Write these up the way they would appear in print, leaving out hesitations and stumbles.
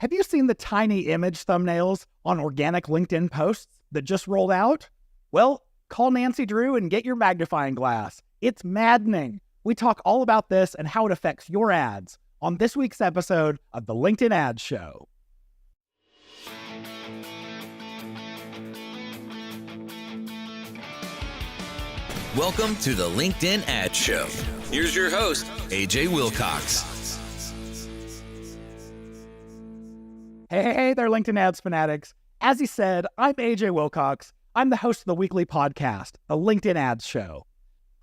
Have you seen the tiny image thumbnails on organic LinkedIn posts that just rolled out? Well, call Nancy Drew and get your magnifying glass. It's maddening. We talk all about this and how it affects your ads on this week's episode of the LinkedIn Ads Show. Welcome to the LinkedIn Ads Show. Here's your host, AJ Wilcox. Hey there, LinkedIn Ads fanatics. As he said, I'm AJ Wilcox. I'm the host of the weekly podcast, the LinkedIn Ads Show.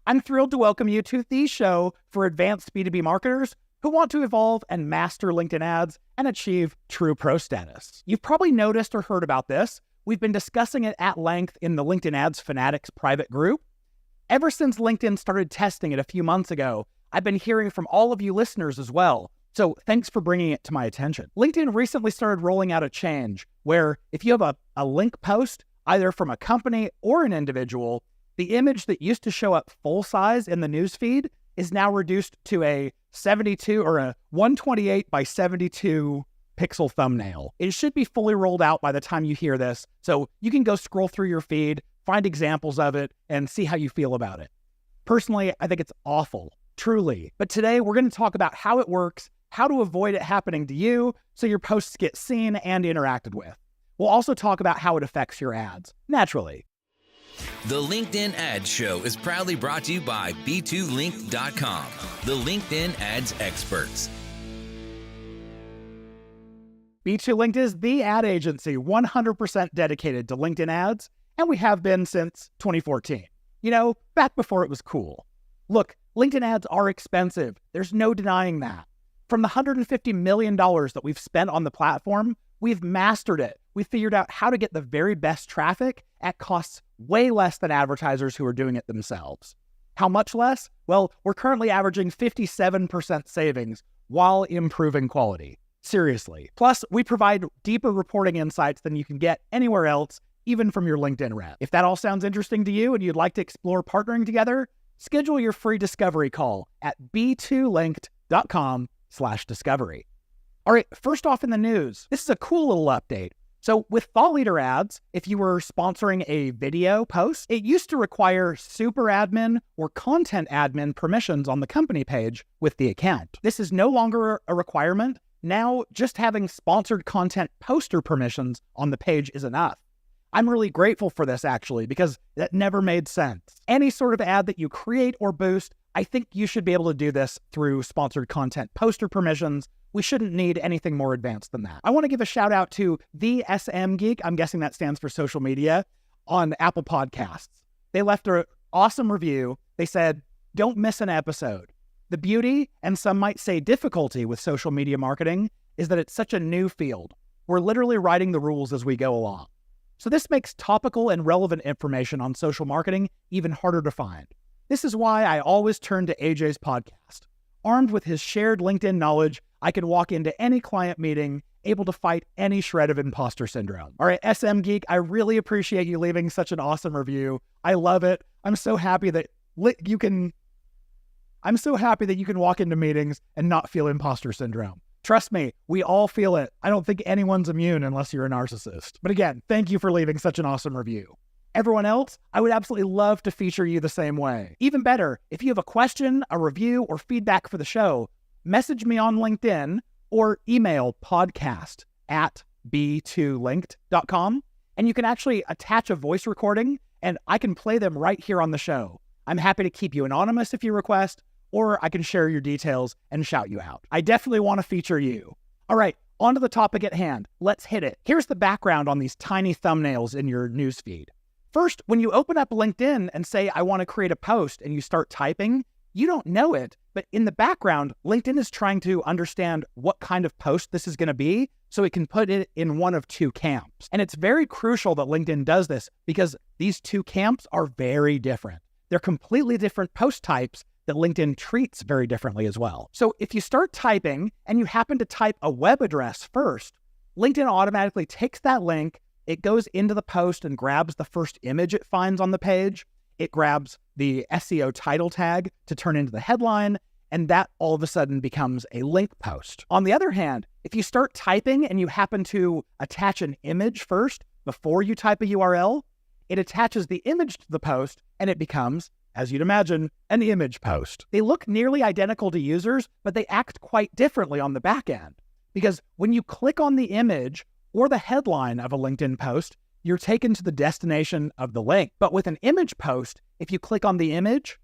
I'm thrilled to welcome you to the show for advanced B2B marketers who want to evolve and master LinkedIn ads and achieve true pro status. You've probably noticed or heard about this. We've been discussing it at length in the LinkedIn Ads Fanatics private group. Ever since LinkedIn started testing it a few months ago, I've been hearing from all of you listeners as well. So thanks for bringing it to my attention. LinkedIn recently started rolling out a change where if you have a link post, either from a company or an individual, the image that used to show up full size in the newsfeed is now reduced to a 72 or a 128 by 72 pixel thumbnail. It should be fully rolled out by the time you hear this, so you can go scroll through your feed, find examples of it, and see how you feel about it. Personally, I think it's awful, truly. But today we're going to talk about how it works, how to avoid it happening to you so your posts get seen and interacted with. We'll also talk about how it affects your ads, naturally. The LinkedIn Ads Show is proudly brought to you by B2Link.com, the LinkedIn ads experts. B2Linked is the ad agency 100% dedicated to LinkedIn ads, and we have been since 2014. You know, back before it was cool. Look, LinkedIn ads are expensive. There's no denying that. From the $150 million that we've spent on the platform, we've mastered it. We figured out how to get the very best traffic at costs way less than advertisers who are doing it themselves. How much less? Well, we're currently averaging 57% savings while improving quality. Seriously. Plus, we provide deeper reporting insights than you can get anywhere else, even from your LinkedIn rep. If that all sounds interesting to you and you'd like to explore partnering together, schedule your free discovery call at b2linked.com/discovery. All right, first off in the news, this is a cool little update. So with Thought Leader ads, if you were sponsoring a video post, it used to require super admin or content admin permissions on the company page with the account. This is no longer a requirement. Now, just having sponsored content poster permissions on the page is enough. I'm really grateful for this, actually, because that never made sense. Any sort of ad that you create or boost, I think you should be able to do this through sponsored content poster permissions. We shouldn't need anything more advanced than that. I want to give a shout out to the SM Geek, I'm guessing that stands for social media, on Apple Podcasts. They left an awesome review. They said, "Don't miss an episode. The beauty, and some might say difficulty, with social media marketing is that it's such a new field. We're literally writing the rules as we go along. So this makes topical and relevant information on social marketing even harder to find. This is why I always turn to AJ's podcast. Armed with his shared LinkedIn knowledge, I can walk into any client meeting, able to fight any shred of imposter syndrome." All right, SM Geek, I really appreciate you leaving such an awesome review. I love it. I'm so happy that you can walk into meetings and not feel imposter syndrome. Trust me, we all feel it. I don't think anyone's immune unless you're a narcissist. But again, thank you for leaving such an awesome review. Everyone else, I would absolutely love to feature you the same way. Even better, if you have a question, a review, or feedback for the show, message me on LinkedIn or email podcast@b2linked.com, and you can actually attach a voice recording, and I can play them right here on the show. I'm happy to keep you anonymous if you request, or I can share your details and shout you out. I definitely want to feature you. All right, on to the topic at hand. Let's hit it. Here's the background on these tiny thumbnails in your newsfeed. First, when you open up LinkedIn and say, "I want to create a post," and you start typing, you don't know it, but in the background, LinkedIn is trying to understand what kind of post this is going to be so it can put it in one of two camps. And it's very crucial that LinkedIn does this because these two camps are very different. They're completely different post types that LinkedIn treats very differently as well. So if you start typing and you happen to type a web address first, LinkedIn automatically takes that link, it goes into the post and grabs the first image it finds on the page. It grabs the SEO title tag to turn into the headline, and that all of a sudden becomes a link post. On the other hand, if you start typing and you happen to attach an image first before you type a URL, it attaches the image to the post and it becomes, as you'd imagine, an image post. They look nearly identical to users, but they act quite differently on the back end. Because when you click on the image or the headline of a LinkedIn post, you're taken to the destination of the link. But with an image post, if you click on the image,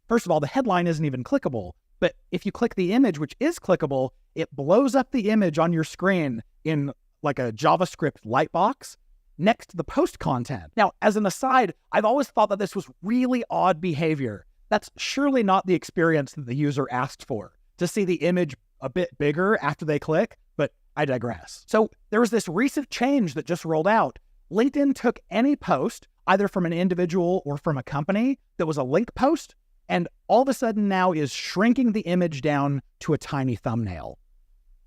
first of all, the headline isn't even clickable. But if you click the image, which is clickable, it blows up the image on your screen in like a JavaScript lightbox next to the post content. Now, as an aside, I've always thought that this was really odd behavior. That's surely not the experience that the user asked for, to see the image a bit bigger after they click, but I digress. So there was this recent change that just rolled out. LinkedIn took any post, either from an individual or from a company, that was a link post, and all of a sudden now is shrinking the image down to a tiny thumbnail.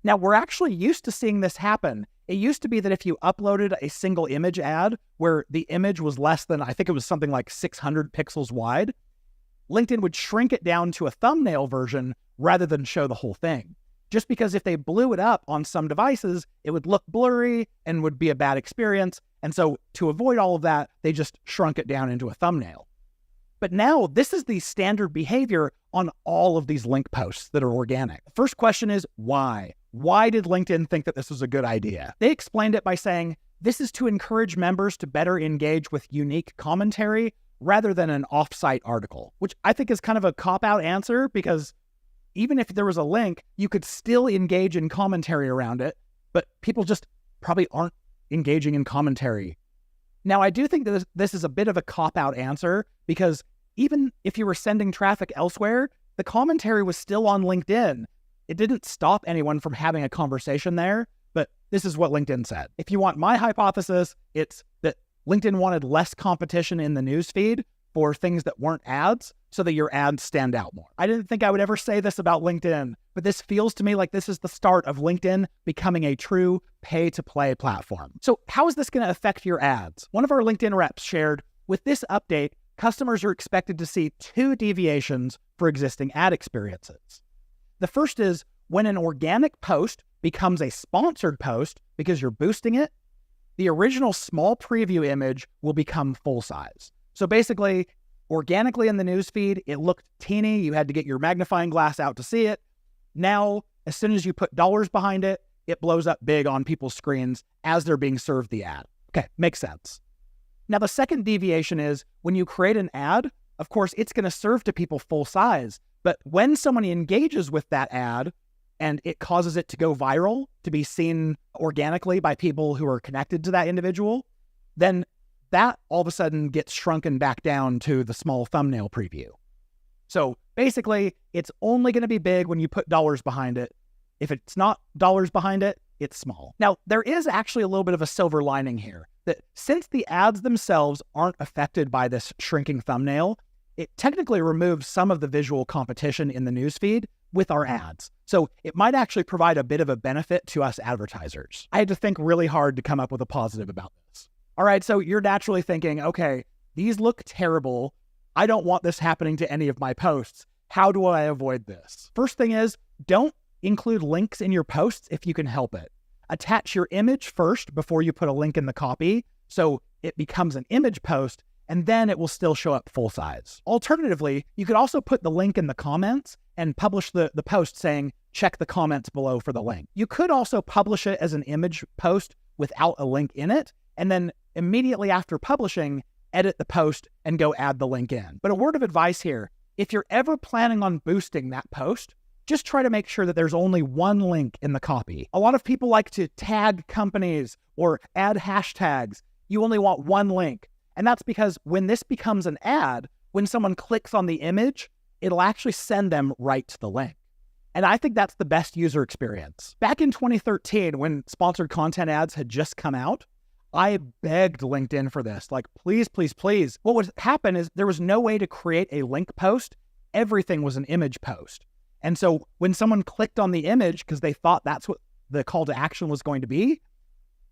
Now, we're actually used to seeing this happen. It used to be that if you uploaded a single image ad where the image was less than, I think it was something like 600 pixels wide, LinkedIn would shrink it down to a thumbnail version rather than show the whole thing. Just because if they blew it up on some devices, it would look blurry and would be a bad experience. And so to avoid all of that, they just shrunk it down into a thumbnail. But now this is the standard behavior on all of these link posts that are organic. The first question is why? Why did LinkedIn think that this was a good idea? They explained it by saying, this is to encourage members to better engage with unique commentary rather than an off-site article, which I think is kind of a cop-out answer because even if there was a link, you could still engage in commentary around it, but people just probably aren't engaging in commentary. Now, I do think that this is a bit of a cop-out answer because even if you were sending traffic elsewhere, the commentary was still on LinkedIn. It didn't stop anyone from having a conversation there, but this is what LinkedIn said. If you want my hypothesis, it's that LinkedIn wanted less competition in the newsfeed for things that weren't ads so that your ads stand out more. I didn't think I would ever say this about LinkedIn, but this feels to me like this is the start of LinkedIn becoming a true pay-to-play platform. So how is this going to affect your ads? One of our LinkedIn reps shared, with this update, customers are expected to see 2 deviations for existing ad experiences. The first is when an organic post becomes a sponsored post because you're boosting it, the original small preview image will become full size. So basically, organically in the newsfeed, it looked teeny. You had to get your magnifying glass out to see it. Now, as soon as you put dollars behind it, it blows up big on people's screens as they're being served the ad. Okay, makes sense. Now, the second deviation is when you create an ad, of course, it's going to serve to people full size. But when someone engages with that ad and it causes it to go viral, to be seen organically by people who are connected to that individual, then that all of a sudden gets shrunken back down to the small thumbnail preview. So basically, it's only going to be big when you put dollars behind it. If it's not dollars behind it, it's small. Now, there is actually a little bit of a silver lining here, that since the ads themselves aren't affected by this shrinking thumbnail, it technically removes some of the visual competition in the newsfeed with our ads. So it might actually provide a bit of a benefit to us advertisers. I had to think really hard to come up with a positive about this. All right, so you're naturally thinking, okay, these look terrible. I don't want this happening to any of my posts. How do I avoid this? First thing is, don't include links in your posts if you can help it. Attach your image first before you put a link in the copy, so it becomes an image post, and then it will still show up full size. Alternatively, you could also put the link in the comments and publish the post saying, check the comments below for the link. You could also publish it as an image post without a link in it, and then immediately after publishing, edit the post and go add the link in. But a word of advice here, if you're ever planning on boosting that post, just try to make sure that there's only one link in the copy. A lot of people like to tag companies or add hashtags. You only want one link. And that's because when this becomes an ad, when someone clicks on the image, it'll actually send them right to the link. And I think that's the best user experience. Back in 2013, when sponsored content ads had just come out, I begged LinkedIn for this. Like, please, please, please. What would happen is there was no way to create a link post. Everything was an image post. And so when someone clicked on the image because they thought that's what the call to action was going to be,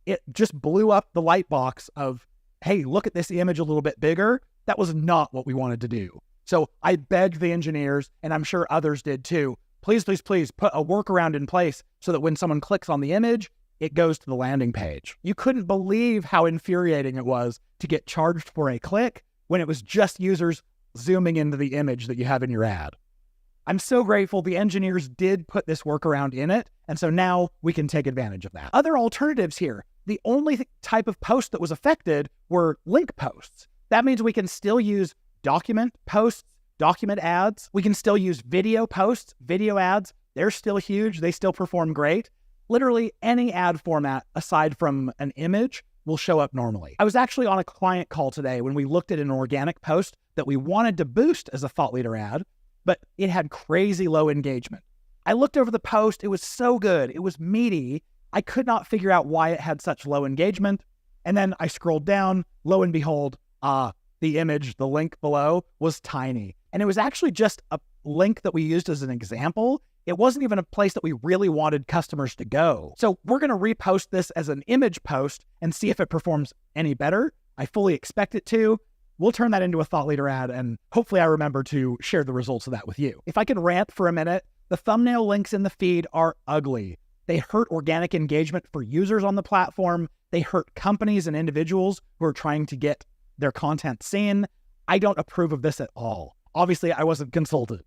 it just blew up the light box of, hey, look at this image a little bit bigger. That was not what we wanted to do. So I begged the engineers, and I'm sure others did too, please, please, please put a workaround in place so that when someone clicks on the image, it goes to the landing page. You couldn't believe how infuriating it was to get charged for a click when it was just users zooming into the image that you have in your ad. I'm so grateful the engineers did put this workaround in it, and so now we can take advantage of that. Other alternatives here. The only type of post that was affected were link posts. That means we can still use document posts, document ads. We can still use video posts, video ads. They're still huge. They still perform great. Literally any ad format aside from an image will show up normally. I was actually on a client call today when we looked at an organic post that we wanted to boost as a thought leader ad, but it had crazy low engagement. I looked over the post. It was so good. It was meaty. I could not figure out why it had such low engagement. And then I scrolled down. Lo and behold, the image, the link below was tiny. And it was actually just a link that we used as an example. It wasn't even a place that we really wanted customers to go. So we're going to repost this as an image post and see if it performs any better. I fully expect it to. We'll turn that into a thought leader ad, and hopefully I remember to share the results of that with you. If I can rant for a minute, the thumbnail links in the feed are ugly. They hurt organic engagement for users on the platform. They hurt companies and individuals who are trying to get their content seen. I don't approve of this at all. Obviously, I wasn't consulted.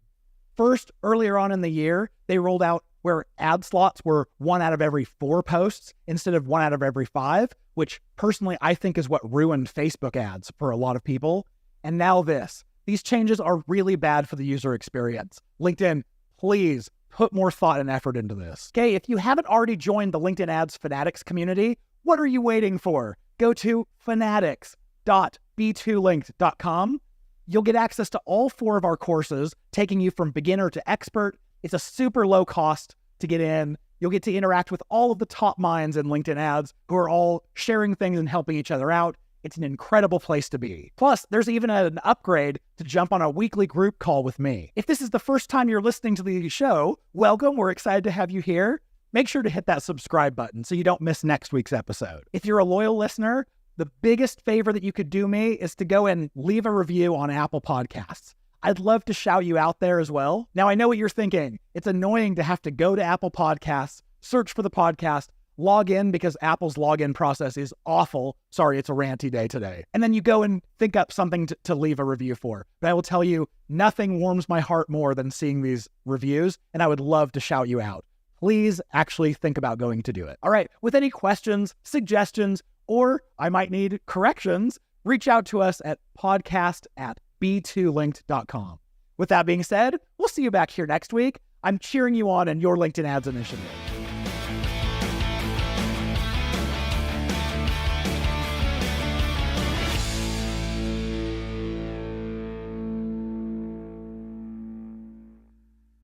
First, earlier on in the year, they rolled out where ad slots were 1 out of every 4 posts instead of 1 out of every 5, which personally I think is what ruined Facebook ads for a lot of people. And now this. These changes are really bad for the user experience. LinkedIn, please put more thought and effort into this. Okay, if you haven't already joined the LinkedIn Ads Fanatics community, what are you waiting for? Go to fanatics.b2linked.com. You'll get access to all 4 of our courses, taking you from beginner to expert. It's a super low cost to get in. You'll get to interact with all of the top minds in LinkedIn ads who are all sharing things and helping each other out. It's an incredible place to be. Plus, there's even an upgrade to jump on a weekly group call with me. If this is the first time you're listening to the show, welcome. We're excited to have you here. Make sure to hit that subscribe button so you don't miss next week's episode. If you're a loyal listener, the biggest favor that you could do me is to go and leave a review on Apple Podcasts. I'd love to shout you out there as well. Now, I know what you're thinking. It's annoying to have to go to Apple Podcasts, search for the podcast, log in because Apple's login process is awful. Sorry, it's a ranty day today. And then you go and think up something to leave a review for. But I will tell you, nothing warms my heart more than seeing these reviews, and I would love to shout you out. Please actually think about going to do it. All right, with any questions, suggestions, or I might need corrections, reach out to us at podcast@b2linked.com. With that being said, we'll see you back here next week. I'm cheering you on in your LinkedIn Ads initiative.